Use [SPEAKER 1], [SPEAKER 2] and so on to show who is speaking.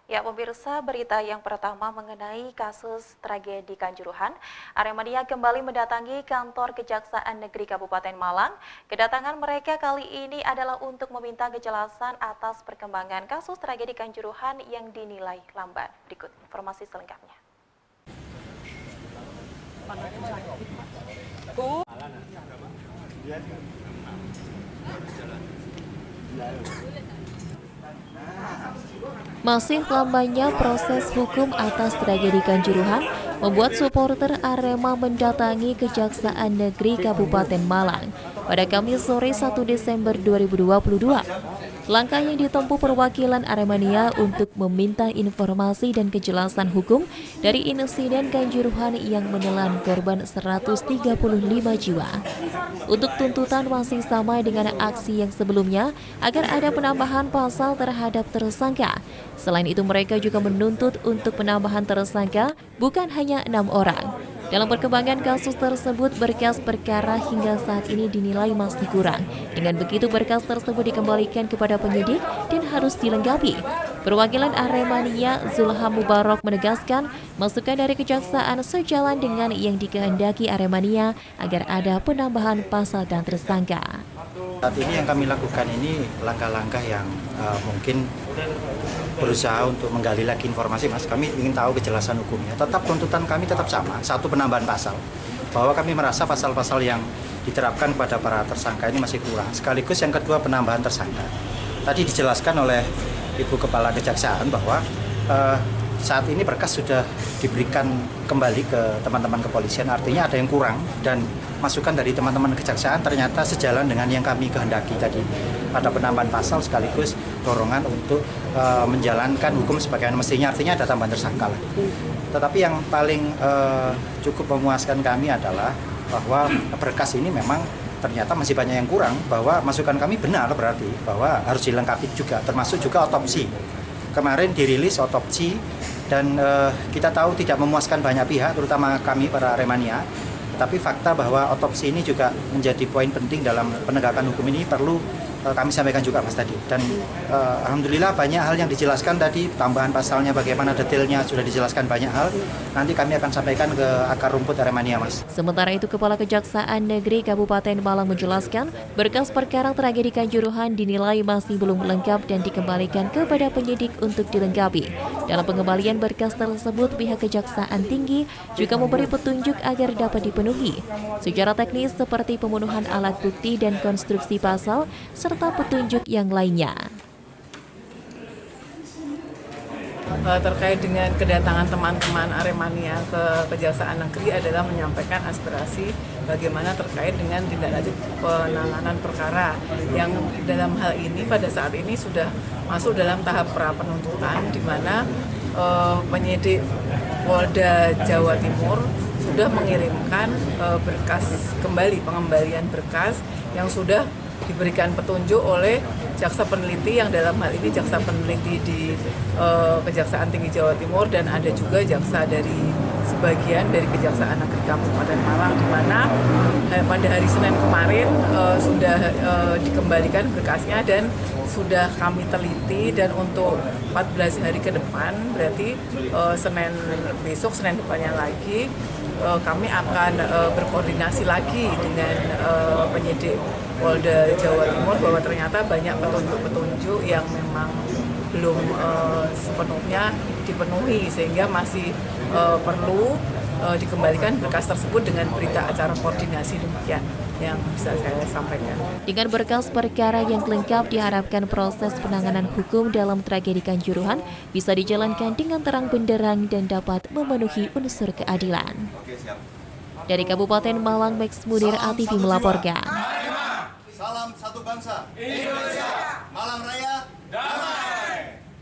[SPEAKER 1] Ya, pemirsa, berita yang pertama mengenai kasus tragedi Kanjuruhan. Aremania kembali mendatangi kantor Kejaksaan Negeri Kabupaten Malang. Kedatangan mereka kali ini adalah untuk meminta kejelasan atas perkembangan kasus tragedi Kanjuruhan yang dinilai lamban. Berikut informasi selengkapnya.
[SPEAKER 2] Masih lambannya proses hukum atas tragedi Kanjuruhan membuat supporter Arema mendatangi Kejaksaan Negeri Kabupaten Malang pada Kamis sore 1 Desember 2022. Langkah yang ditempuh perwakilan Aremania untuk meminta informasi dan kejelasan hukum dari insiden Kanjuruhan yang menelan korban 135 jiwa. Untuk tuntutan masih sama dengan aksi yang sebelumnya agar ada penambahan pasal terhadap tersangka. Selain itu mereka juga menuntut untuk penambahan tersangka bukan hanya 6 orang. Dalam perkembangan kasus tersebut, berkas perkara hingga saat ini dinilai masih kurang. Dengan begitu, berkas tersebut dikembalikan kepada penyidik dan harus dilengkapi. Perwakilan Aremania Zulham Mubarak menegaskan masukan dari kejaksaan sejalan dengan yang dikehendaki Aremania agar ada penambahan pasal dan tersangka.
[SPEAKER 3] Saat ini yang kami lakukan ini langkah-langkah yang mungkin berusaha untuk menggali lagi informasi, Mas. Kami ingin tahu kejelasan hukumnya. Tetap tuntutan kami tetap sama, satu penambahan pasal. Bahwa kami merasa pasal-pasal yang diterapkan pada para tersangka ini masih kurang. Sekaligus yang kedua penambahan tersangka. Tadi dijelaskan oleh Ibu Kepala Kejaksaan bahwa saat ini berkas sudah diberikan kembali ke teman-teman kepolisian, artinya ada yang kurang dan masukan dari teman-teman kejaksaan ternyata sejalan dengan yang kami kehendaki tadi pada penambahan pasal sekaligus dorongan untuk menjalankan hukum sebagaimana mestinya, artinya ada tambahan tersangka. Tetapi yang paling cukup memuaskan kami adalah bahwa berkas ini memang ternyata masih banyak yang kurang, bahwa masukan kami benar berarti bahwa harus dilengkapi juga, termasuk juga otopsi. Kemarin dirilis otopsi dan kita tahu tidak memuaskan banyak pihak, terutama kami para Aremania. Tapi fakta bahwa otopsi ini juga menjadi poin penting dalam penegakan hukum ini perlu kami sampaikan juga, Mas, tadi. Dan alhamdulillah banyak hal yang dijelaskan tadi, tambahan pasalnya bagaimana detailnya sudah dijelaskan banyak hal. Nanti kami akan sampaikan ke akar rumput Aremania, Mas.
[SPEAKER 2] Sementara itu, Kepala Kejaksaan Negeri Kabupaten Malang menjelaskan berkas perkara tragedi Kanjuruhan dinilai masih belum lengkap dan dikembalikan kepada penyidik untuk dilengkapi. Dalam pengembalian berkas tersebut, pihak Kejaksaan Tinggi juga memberi petunjuk agar dapat dipenuhi. Secara teknis seperti pemenuhan alat bukti dan konstruksi pasal, serta petunjuk yang lainnya.
[SPEAKER 4] Terkait dengan kedatangan teman-teman Aremania ke Kejaksaan Negeri adalah menyampaikan aspirasi bagaimana terkait dengan tindak lanjut penanganan perkara yang dalam hal ini pada saat ini sudah masuk dalam tahap pra penuntutan, di mana penyidik Polda Jawa Timur sudah mengirimkan berkas kembali, pengembalian berkas yang sudah diberikan petunjuk oleh jaksa peneliti, yang dalam hal ini jaksa peneliti di Kejaksaan Tinggi Jawa Timur, dan ada juga jaksa dari sebagian dari Kejaksaan Negeri Kabupaten Malang, di mana pada hari Senin kemarin sudah dikembalikan berkasnya dan sudah kami teliti, dan untuk 14 hari ke depan, berarti Senin besok, Senin depannya lagi, kami akan berkoordinasi lagi dengan penyidik Polda Jawa Timur bahwa ternyata banyak petunjuk-petunjuk yang memang belum sepenuhnya dipenuhi, sehingga masih perlu dikembalikan berkas tersebut dengan berita acara koordinasi. Demikian yang bisa saya sampaikan.
[SPEAKER 2] Dengan berkas perkara yang lengkap, diharapkan proses penanganan hukum dalam tragedi Kanjuruhan bisa dijalankan dengan terang benderang dan dapat memenuhi unsur keadilan. Dari Kabupaten Malang, Max Munir, ATV melaporkan.
[SPEAKER 5] Salam satu bangsa Indonesia, Malang Raya, damai.